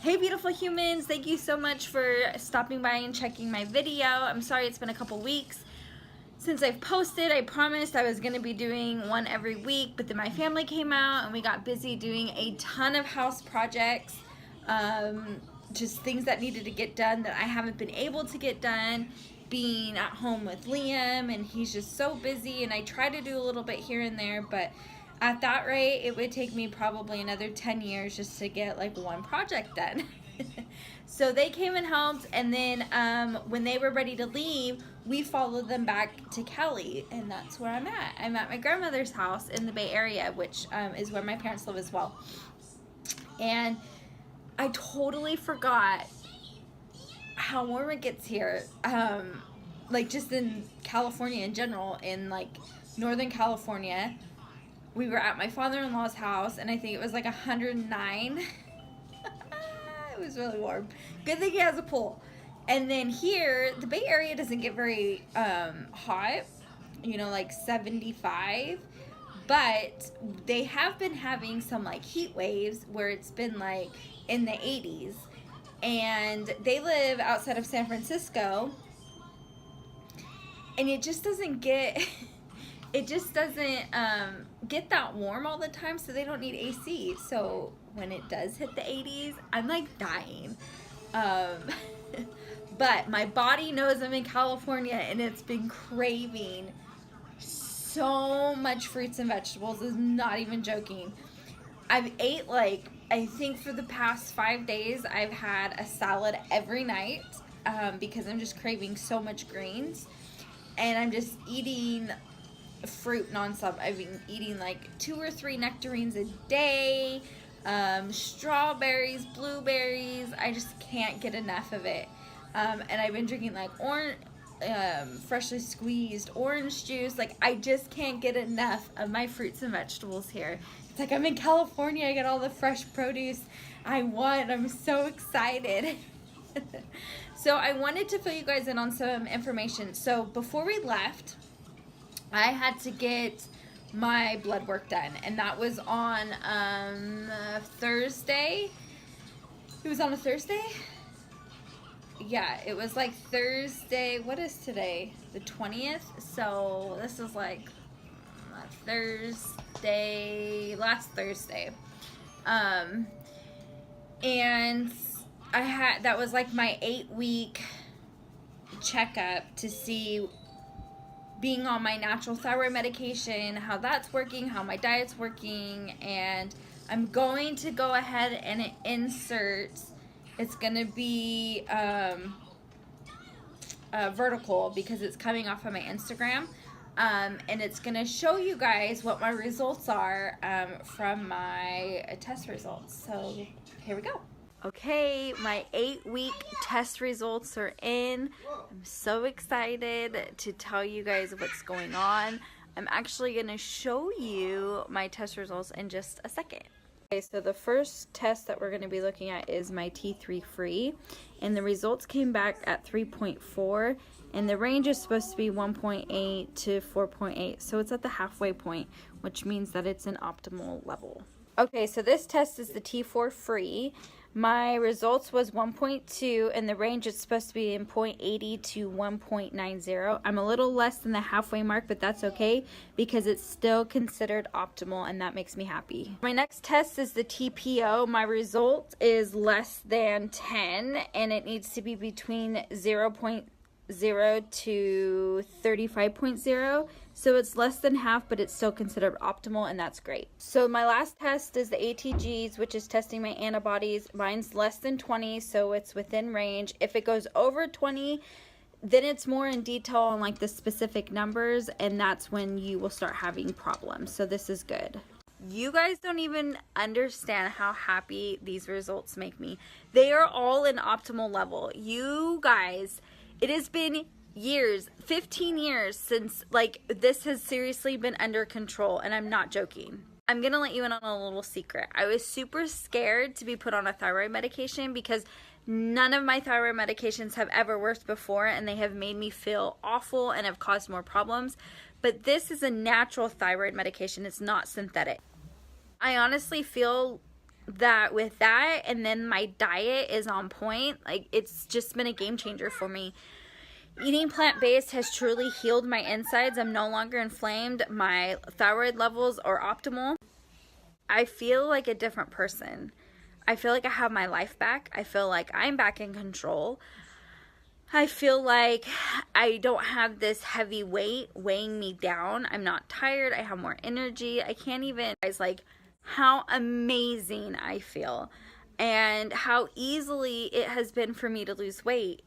Hey beautiful humans, thank you so much for stopping by and checking my video. I'm sorry it's been a couple weeks since I've posted. I promised I was going to be doing one every week, but then my family came out and we got busy doing a ton of house projects, just things that needed to get done that I haven't been able to get done, being at home with Liam, and he's just so busy, and I try to do a little bit here and there, but at that rate, it would take me probably another 10 years just to get like one project done. So they came and helped, and then when they were ready to leave, we followed them back to Cali, and that's where I'm at. I'm at my grandmother's house in the Bay Area, which is where my parents live as well. And I totally forgot how warm it gets here, like just in California in general, in like Northern California. We were at my father-in-law's house, and I think it was like 109. It was really warm. Good thing he has a pool. And then here, the Bay Area doesn't get very hot, you know, like 75. But they have been having some like heat waves where it's been like in the 80s. And they live outside of San Francisco, and it just doesn't get... It just doesn't get that warm all the time, so they don't need AC. So when it does hit the 80s, I'm like dying. But my body knows I'm in California, and it's been craving so much fruits and vegetables. Is not even joking. I've ate like, I think for the past 5 days, I've had a salad every night because I'm just craving so much greens. And I'm just eating fruit nonstop. I've been eating like 2 or 3 nectarines a day, strawberries, blueberries. I just can't get enough of it. And I've been drinking like freshly squeezed orange juice. Like, I just can't get enough of my fruits and vegetables here. It's like I'm in California. I get all the fresh produce I want. I'm so excited. So I wanted to fill you guys in on some information. So before we left, I had to get my blood work done, and that was on Thursday. It was on a Thursday? Yeah, it was like Thursday. What is today? The 20th? So this is like Thursday, last Thursday. And that was like my 8-week checkup to see, being on my natural thyroid medication, how that's working, how my diet's working. And I'm going to go ahead and insert, it's going to be vertical because it's coming off of my Instagram. And it's going to show you guys what my results are from my test results. So here we go. Okay, my 8-week test results are in. I'm so excited to tell you guys what's going on. I'm actually going to show you my test results in just a second. Okay, so the first test that we're going to be looking at is my T3 free, and the results came back at 3.4, and the range is supposed to be 1.8 to 4.8, so it's at the halfway point, which means that it's an optimal level. Okay, so this test is the T4 free. My results was 1.2, and the range is supposed to be in 0.80 to 1.90. I'm a little less than the halfway mark, but that's okay because it's still considered optimal, and that makes me happy. My next test is the TPO. My result is less than 10, and it needs to be between 0.0 to 35.0. So it's less than half, but it's still considered optimal, and that's great. So my last test is the ATGs, which is testing my antibodies. Mine's less than 20, so it's within range. If it goes over 20, then it's more in detail on like the specific numbers, and that's when you will start having problems. So this is good. You guys don't even understand how happy these results make me. They are all in optimal level. You guys, it has been years, 15 years since like this has seriously been under control, and I'm not joking. I'm gonna let you in on a little secret. I was super scared to be put on a thyroid medication because none of my thyroid medications have ever worked before, and they have made me feel awful and have caused more problems. But this is a natural thyroid medication. It's not synthetic. I honestly feel that with that and then my diet is on point, like it's just been a game changer for me. Eating plant-based has truly healed my insides. I'm no longer inflamed. My thyroid levels are optimal. I feel like a different person. I feel like I have my life back. I feel like I'm back in control. I feel like I don't have this heavy weight weighing me down. I'm not tired. I have more energy. I can't even, guys, like how amazing I feel and how easily it has been for me to lose weight.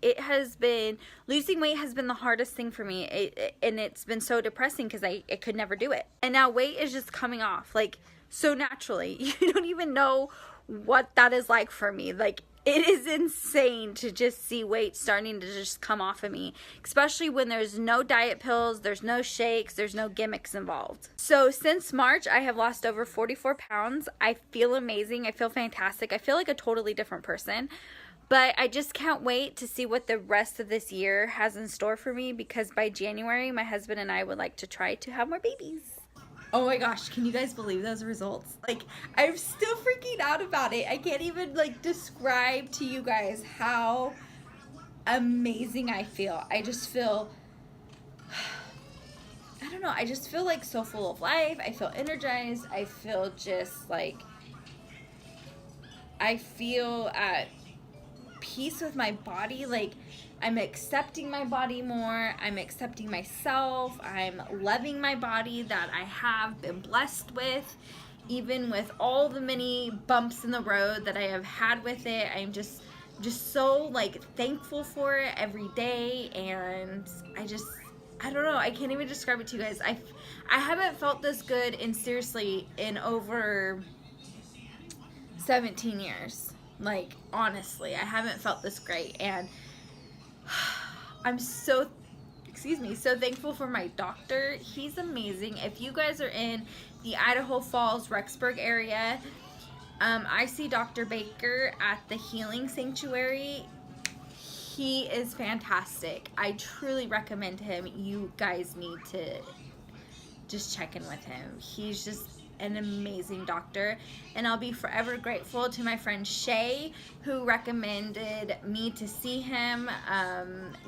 Losing weight has been the hardest thing for me, and it's been so depressing because I could never do it. And now weight is just coming off like so naturally. You don't even know what that is like for me. Like, it is insane to just see weight starting to just come off of me, especially when there's no diet pills, there's no shakes, there's no gimmicks involved. So since March, I have lost over 44 pounds. I feel amazing. I feel fantastic. I feel like a totally different person. But I just can't wait to see what the rest of this year has in store for me, because by January, my husband and I would like to try to have more babies. Oh my gosh, can you guys believe those results? Like, I'm still freaking out about it. I can't even, like, describe to you guys how amazing I feel. I just feel, I don't know, I just feel, like, so full of life. I feel energized. I feel just, like, I feel at peace with my body. Like, I'm accepting my body more. I'm accepting myself. I'm loving my body that I have been blessed with, even with all the many bumps in the road that I have had with it. I'm just so like thankful for it every day, and I don't know. I can't even describe it to you guys. I haven't felt this good in over 17 years. Like, honestly, I haven't felt this great, and I'm so thankful for my doctor. He's amazing. If you guys are in the Idaho Falls, Rexburg area, I see Dr. Baker at the Healing Sanctuary. He is fantastic. I truly recommend him. You guys need to just check in with him. He's just an amazing doctor, and I'll be forever grateful to my friend Shay, who recommended me to see him.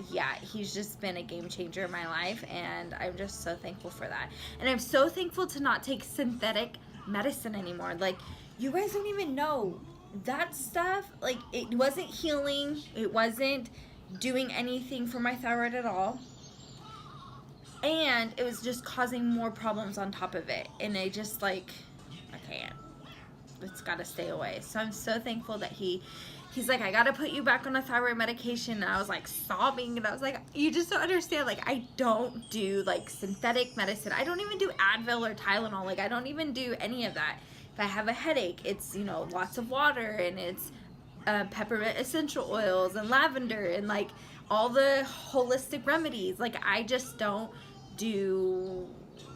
Yeah, he's just been a game changer in my life, and I'm just so thankful for that. And I'm so thankful to not take synthetic medicine anymore. Like, you guys don't even know that stuff. Like, it wasn't healing. It wasn't doing anything for my thyroid at all. And it was just causing more problems on top of it. And I just, like, I can't. It's got to stay away. So I'm so thankful that he's like, I got to put you back on a thyroid medication. And I was, like, sobbing. And I was like, you just don't understand. Like, I don't do, like, synthetic medicine. I don't even do Advil or Tylenol. Like, I don't even do any of that. If I have a headache, it's, you know, lots of water. And it's peppermint essential oils and lavender. And, like, all the holistic remedies. Like, I just don't do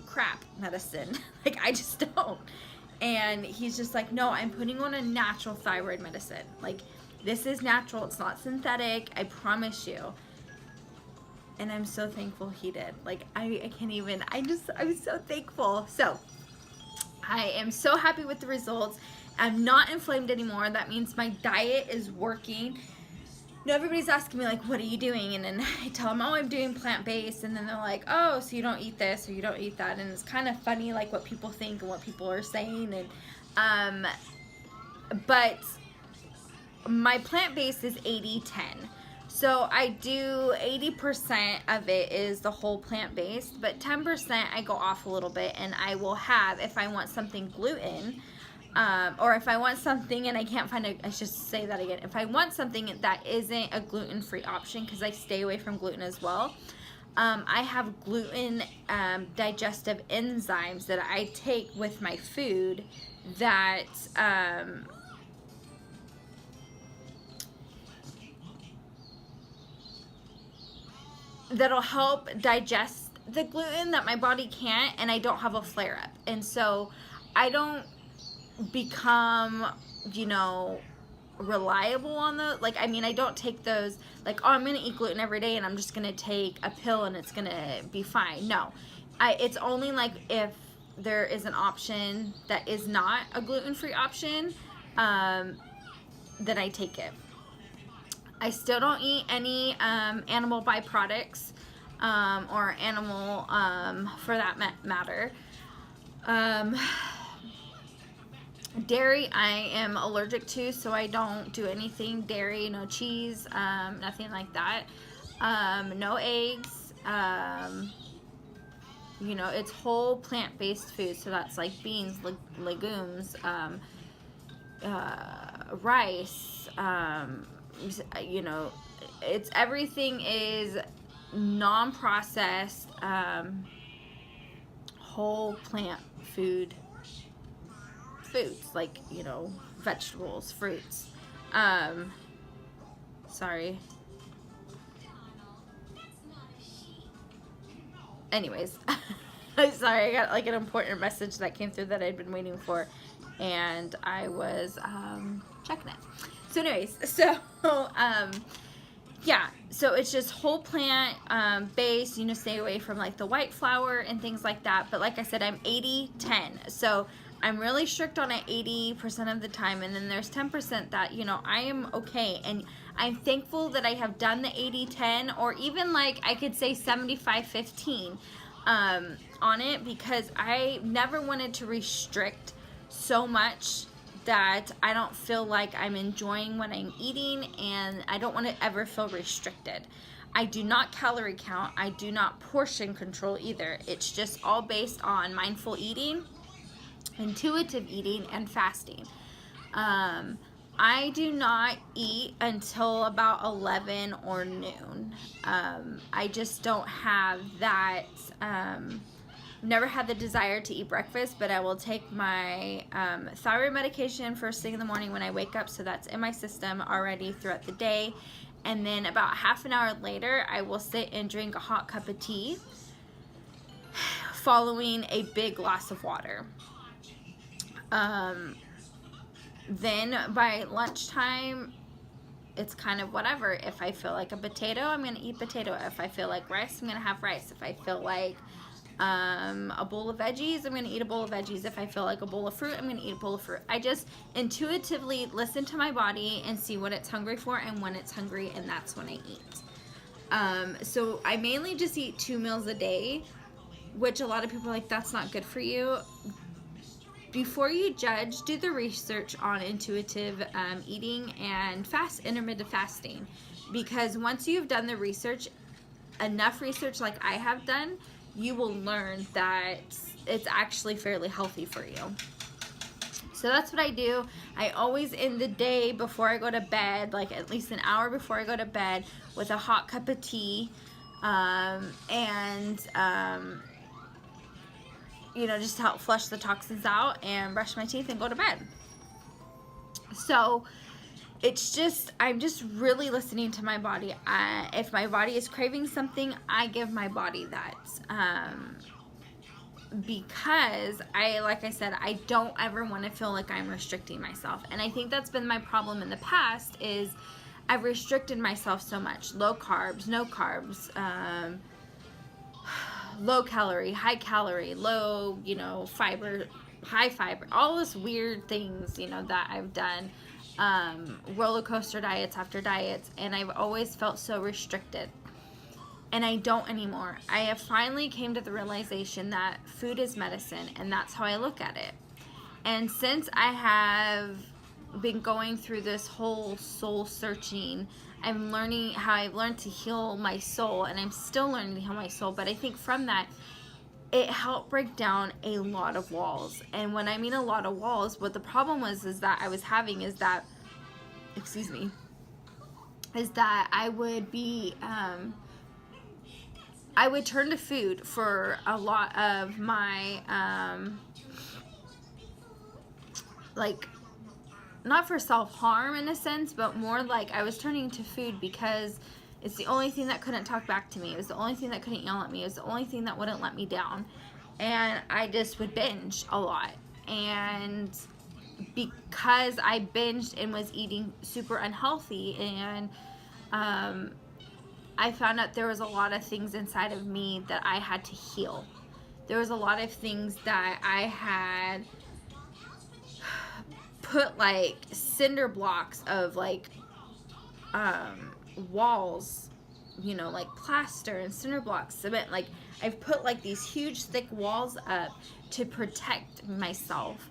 crap medicine. Like, I just don't. And he's just like, no, I'm putting on a natural thyroid medicine. Like, this is natural. It's not synthetic. I promise you. And I'm so thankful he did. Like, I can't even, I'm so thankful. So I am so happy with the results. I'm not inflamed anymore. That means my diet is working. You know, everybody's asking me, like, what are you doing? And then I tell them, oh, I'm doing plant-based. And then they're like, oh, so you don't eat this or you don't eat that. And it's kind of funny, like, what people think and what people are saying. And but my plant-based is 80-10. So I do 80% of it is the whole plant-based, but 10% I go off a little bit, and I will have, if I want something gluten, or if I want something and I can't find I should say that again. If I want something that isn't a gluten-free option, because I stay away from gluten as well, I have gluten digestive enzymes that I take with my food that that'll help digest the gluten that my body can't, and I don't have a flare-up. And so I don't become, you know, reliable on those. Like, I mean, I don't take those, like, oh, I'm gonna eat gluten every day and I'm just gonna take a pill and it's gonna be fine. No, it's only like if there is an option that is not a gluten-free option, then I take it. I still don't eat any animal byproducts or animal for that matter. Dairy I am allergic to, so I don't do anything dairy, no cheese, nothing like that. No eggs. You know, it's whole plant-based food, so that's like beans, legumes, rice, you know, it's everything is non-processed, whole plant foods, like, you know, vegetables, fruits. Sorry. Anyways, sorry, I got like an important message that came through that I'd been waiting for, and I was checking it. So anyways, so yeah, so it's just whole plant based, you know, stay away from like the white flour and things like that. But like I said, I'm 80-10, so I'm really strict on it 80% of the time, and then there's 10% that, you know, I am okay. And I'm thankful that I have done the 80-10, or even like I could say 75-15 on it, because I never wanted to restrict so much that I don't feel like I'm enjoying what I'm eating, and I don't want to ever feel restricted. I do not calorie count. I do not portion control either. It's just all based on mindful eating, intuitive eating, and fasting. I do not eat until about 11 or noon. I just don't have that, never had the desire to eat breakfast, but I will take my thyroid medication first thing in the morning when I wake up, so that's in my system already throughout the day. And then about half an hour later, I will sit and drink a hot cup of tea, following a big glass of water. Then by lunchtime, it's kind of whatever. If I feel like a potato, I'm going to eat potato. If I feel like rice, I'm going to have rice. If I feel like a bowl of veggies, I'm going to eat a bowl of veggies. If I feel like a bowl of fruit, I'm going to eat a bowl of fruit. I just intuitively listen to my body and see what it's hungry for and when it's hungry, and that's when I eat. So I mainly just eat 2 meals a day, which a lot of people are like, that's not good for you. Before you judge, do the research on intuitive eating and intermittent fasting, because once you've done the research, enough research like I have done, you will learn that it's actually fairly healthy for you. So that's what I do. I always end the day before I go to bed, like at least an hour before I go to bed, with a hot cup of tea, you know, just to help flush the toxins out, and brush my teeth and go to bed. So it's just, I'm just really listening to my body. If my body is craving something, I give my body that. Because like I said, I don't ever want to feel like I'm restricting myself. And I think that's been my problem in the past, is I've restricted myself so much. Low carbs, no carbs, low calorie, high calorie, low, you know, fiber, high fiber, all this weird things, you know, that I've done, roller coaster diets after diets, and I've always felt so restricted, and I don't anymore. I have finally came to the realization that food is medicine, and that's how I look at it. And since I have been going through this whole soul searching, I'm learning how I've learned to heal my soul, and I'm still learning to heal my soul. But I think from that, it helped break down a lot of walls. And when I mean a lot of walls, what the problem was is that I was having is that, excuse me, is that I would be, I would turn to food for a lot of my, like, not for self-harm in a sense, but more like I was turning to food because it's the only thing that couldn't talk back to me. It was the only thing that couldn't yell at me. It was the only thing that wouldn't let me down. And I just would binge a lot. And because I binged and was eating super unhealthy, and I found out there was a lot of things inside of me that I had to heal. There was a lot of things that I had put like cinder blocks of like walls, you know, like plaster and cinder blocks, cement. Like I've put like these huge thick walls up to protect myself.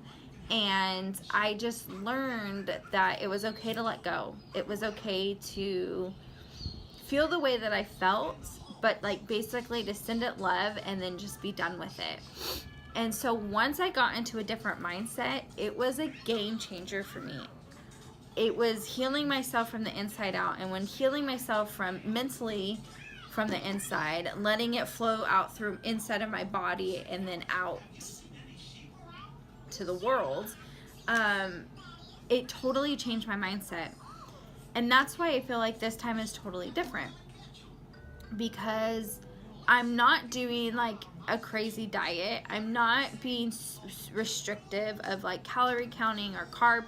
And I just learned that it was okay to let go. It was okay to feel the way that I felt, but like basically to send it love and then just be done with it. And so once I got into a different mindset, it was a game changer for me. It was healing myself from the inside out. And when healing myself from mentally from the inside, letting it flow out through inside of my body and then out to the world, it totally changed my mindset. And that's why I feel like this time is totally different, because I'm not doing like a crazy diet. I'm not being restrictive of like calorie counting or carb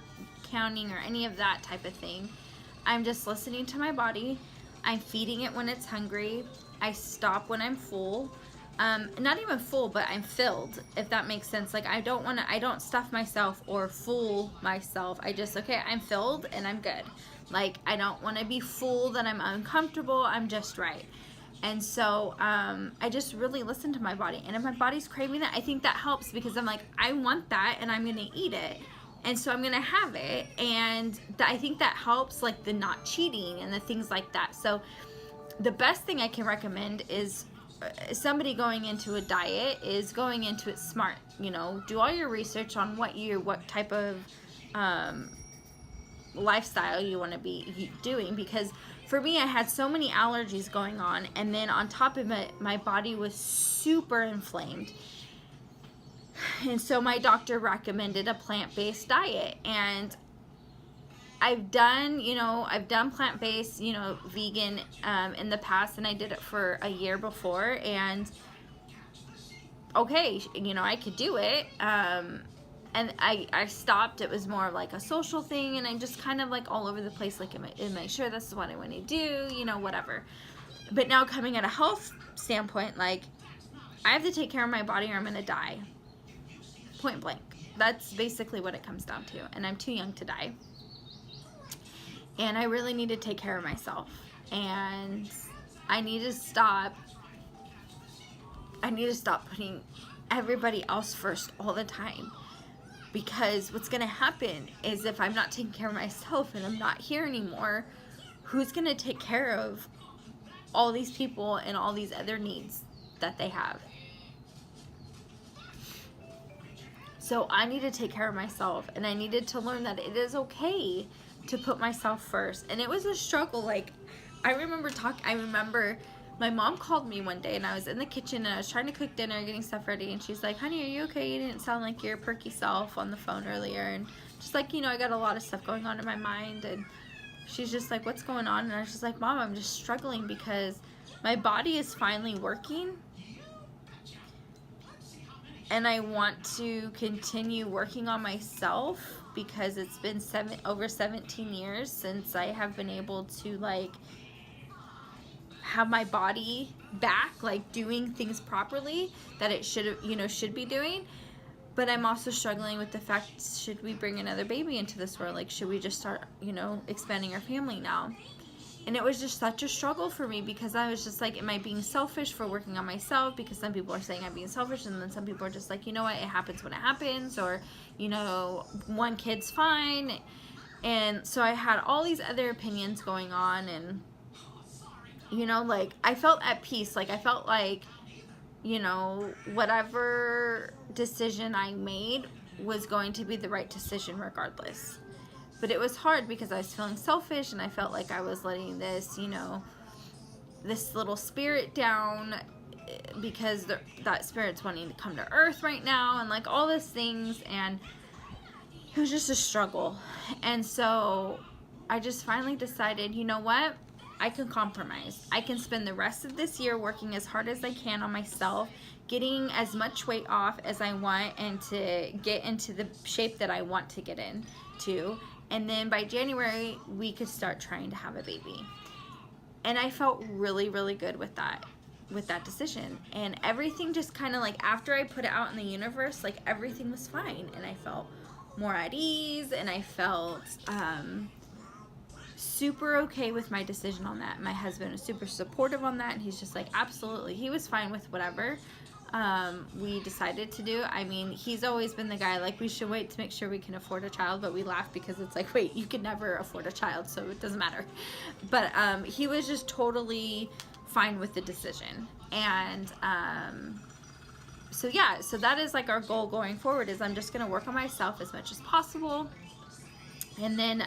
counting or any of that type of thing. I'm just listening to my body. I'm feeding it when it's hungry. I stop when I'm full. Not even full, but I'm filled, if that makes sense. Like I don't stuff myself or fool myself. I just, okay, I'm filled and I'm good. Like I don't want to be full that I'm uncomfortable. I'm just right. And so I just really listen to my body. And if my body's craving that, I think that helps, because I'm like, I want that and I'm going to eat it. And so I'm going to have it. And I think that helps, like the not cheating and the things like that. So the best thing I can recommend is somebody going into a diet is going into it smart. You know, do all your research on what type of lifestyle you want to be doing, because for me, I had so many allergies going on, and then on top of it, my body was super inflamed. And so my doctor recommended a plant-based diet, and I've done plant-based, vegan in the past, and I did it for a year before, and okay, I could do it. And I stopped. It was more like a social thing, and I'm just kind of like all over the place, like am I sure this is what I want to do, whatever. But now coming at a health standpoint, like I have to take care of my body or I'm going to die. Point blank. That's basically what it comes down to, and I'm too young to die. And I really need to take care of myself, and I need to stop putting everybody else first all the time. Because what's going to happen is if I'm not taking care of myself and I'm not here anymore, who's going to take care of all these people and all these other needs that they have? So I need to take care of myself, and I needed to learn that it is okay to put myself first. And it was a struggle. Like I remember my mom called me one day, and I was in the kitchen and I was trying to cook dinner, getting stuff ready, and she's like, honey, are you okay? You didn't sound like your perky self on the phone earlier. And just like, I got a lot of stuff going on in my mind. And she's just like, what's going on? And I was just like, Mom, I'm just struggling because my body is finally working, and I want to continue working on myself, because it's been over 17 years since I have been able to like have my body back, like doing things properly that it should be doing. But I'm also struggling with the fact, should we bring another baby into this world? Like, should we just start, expanding our family now? And it was just such a struggle for me, because I was just like, am I being selfish for working on myself? Because some people are saying I'm being selfish, and then some people are just like, you know what, it happens when it happens, or, one kid's fine. And so I had all these other opinions going on, and like I felt at peace. Like I felt like, whatever decision I made was going to be the right decision regardless. But it was hard because I was feeling selfish, and I felt like I was letting this, this little spirit down, because that spirit's wanting to come to earth right now, and like all these things. And it was just a struggle. And so I just finally decided, you know what? I can compromise. I can spend the rest of this year working as hard as I can on myself, getting as much weight off as I want, and to get into the shape that I want to get into. And then by January, we could start trying to have a baby. And I felt really, really good with that decision. And everything just kind of like, after I put it out in the universe, like everything was fine. And I felt more at ease, and I felt super okay with my decision on that. My husband was super supportive on that, and he's just like, absolutely. He was fine with whatever we decided to do. I mean, he's always been the guy, like, we should wait to make sure we can afford a child, but we laugh because it's like, wait, you can never afford a child, so it doesn't matter. But he was just totally fine with the decision. And so yeah, so that is like our goal going forward, is I'm just gonna work on myself as much as possible, and then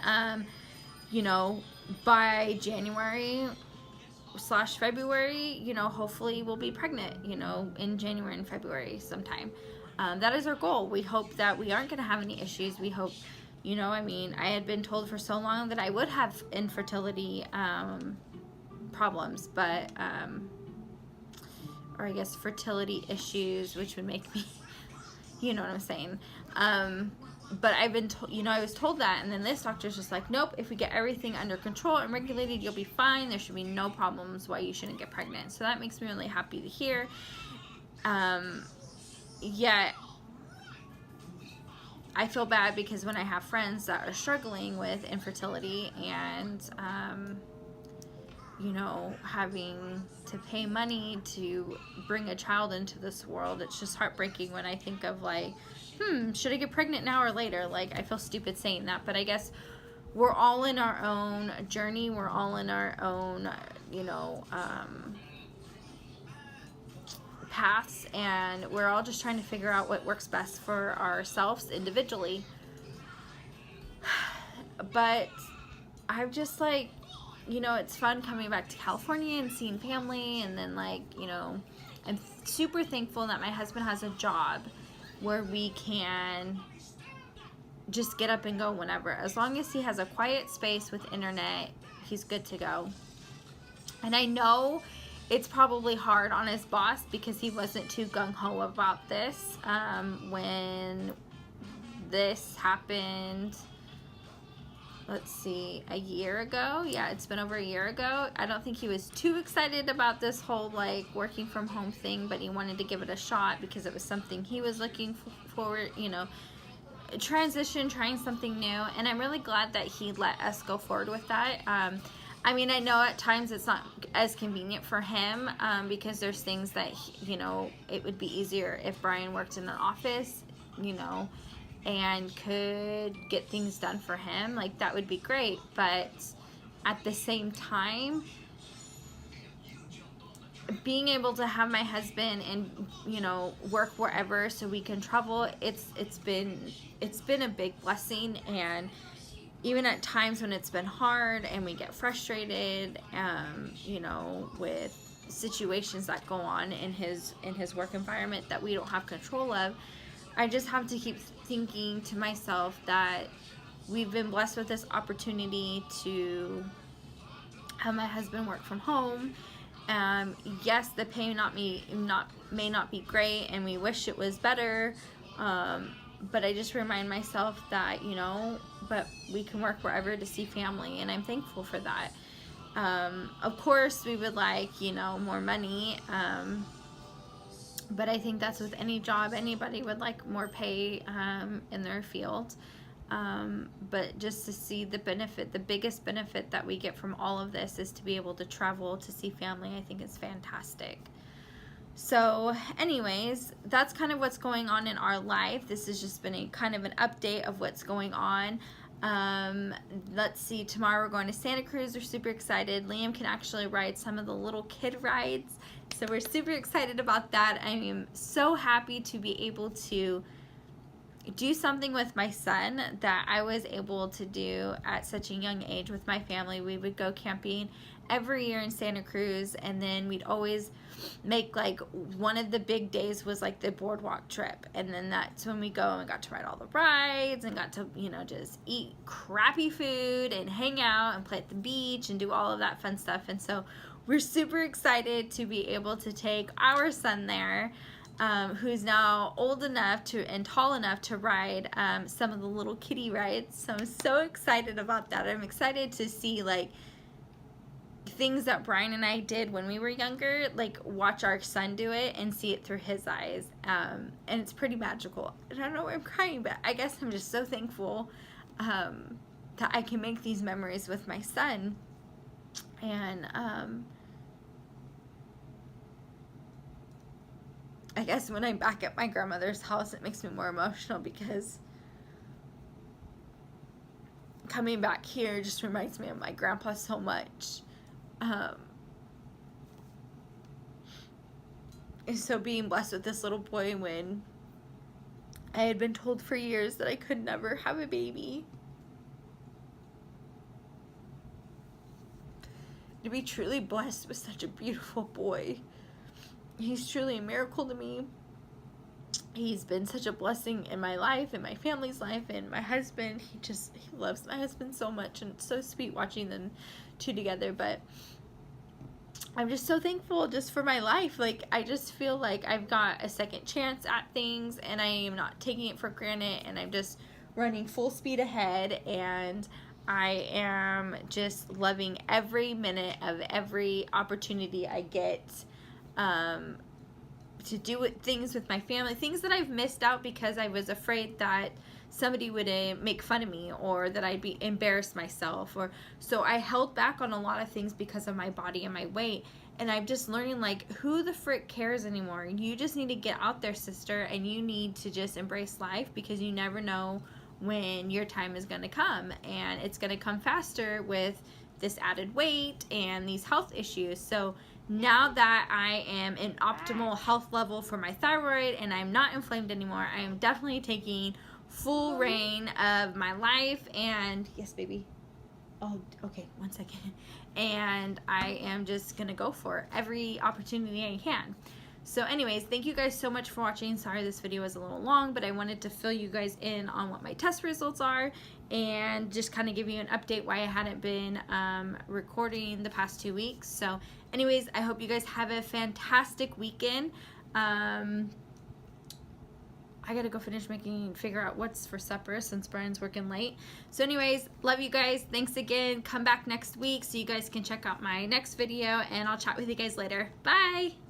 you know, by January/February, you know, hopefully we'll be pregnant, you know, in January and February sometime. That is our goal. We hope that we aren't going to have any issues. We hope, you know, I mean, I had been told for so long that I would have infertility problems, but, or I guess fertility issues, which would make me, you know what I'm saying. But I've been told, you know, I was told that, and then this doctor's just like, nope, if we get everything under control and regulated, you'll be fine. There should be no problems why you shouldn't get pregnant. So that makes me really happy to hear. Yet I feel bad because when I have friends that are struggling with infertility and, you know, having to pay money to bring a child into this world, it's just heartbreaking when I think of like, should I get pregnant now or later? Like, I feel stupid saying that, but I guess we're all in our own journey. We're all in our own, you know, paths, and we're all just trying to figure out what works best for ourselves individually. But I'm just like, you know, it's fun coming back to California and seeing family, and then like, you know, I'm super thankful that my husband has a job where we can just get up and go whenever. As long as he has a quiet space with internet, he's good to go. And I know it's probably hard on his boss because he wasn't too gung-ho about this when this happened. Let's see, a year ago. Yeah, it's been over a year ago. I don't think he was too excited about this whole like working from home thing, but he wanted to give it a shot because it was something he was looking forward, you know, transition, trying something new. And I'm really glad that he let us go forward with that. I mean, I know at times it's not as convenient for him because there's things that, you know, it would be easier if Brian worked in an office, you know, and could get things done for him. Like, that would be great. But at the same time, being able to have my husband and, you know, work wherever so we can travel, it's been a big blessing. And even at times when it's been hard and we get frustrated, you know, with situations that go on in his work environment that we don't have control of, I just have to keep thinking to myself that we've been blessed with this opportunity to have my husband work from home. Yes, the pay may not be great, and we wish it was better. But I just remind myself that, you know, but we can work wherever to see family, and I'm thankful for that. Of course, we would like, you know, more money. But I think that's with any job. Anybody would like more pay in their field. But just to see the benefit, the biggest benefit that we get from all of this is to be able to travel to see family. I think it's fantastic. So anyways, that's kind of what's going on in our life. This has just been a kind of an update of what's going on. Let's see, tomorrow we're going to Santa Cruz. We're super excited. Liam can actually ride some of the little kid rides, so we're super excited about that. I am so happy to be able to do something with my son that I was able to do at such a young age with my family. We would go camping every year in Santa Cruz, and then we'd always make like one of the big days was like the boardwalk trip, and then that's when we go and got to ride all the rides and got to, you know, just eat crappy food and hang out and play at the beach and do all of that fun stuff. And so we're super excited to be able to take our son there, who's now old enough to and tall enough to ride some of the little kiddie rides. So I'm so excited about that. I'm excited to see like things that Brian and I did when we were younger, like watch our son do it and see it through his eyes. And it's pretty magical. I don't know why I'm crying, but I guess I'm just so thankful that I can make these memories with my son. And I guess when I'm back at my grandmother's house, it makes me more emotional because coming back here just reminds me of my grandpa so much. And so being blessed with this little boy when I had been told for years that I could never have a baby. To be truly blessed with such a beautiful boy. He's truly a miracle to me. He's been such a blessing in my life, in my family's life, and my husband. He loves my husband so much, and it's so sweet watching them two together. But I'm just so thankful just for my life. Like, I just feel like I've got a second chance at things, and I am not taking it for granted, and I'm just running full speed ahead, and I am just loving every minute of every opportunity I get to do things with my family, things that I've missed out because I was afraid that somebody would make fun of me or that I'd be embarrassed myself, or so I held back on a lot of things because of my body and my weight. And I'm just learning, like, who the frick cares anymore? You just need to get out there, sister, and you need to just embrace life, because you never know when your time is going to come, and it's going to come faster with this added weight and these health issues. So now that I am in optimal health level for my thyroid and I'm not inflamed anymore, I am definitely taking full reign of my life. And yes, baby. Oh, okay, 1 second. And I am just gonna go for every opportunity I can. So anyways, thank you guys so much for watching. Sorry this video was a little long, but I wanted to fill you guys in on what my test results are and just kind of give you an update why I hadn't been recording the past 2 weeks. So anyways, I hope you guys have a fantastic weekend. I gotta go figure out what's for supper since Brian's working late. So anyways, love you guys. Thanks again. Come back next week so you guys can check out my next video, and I'll chat with you guys later. Bye!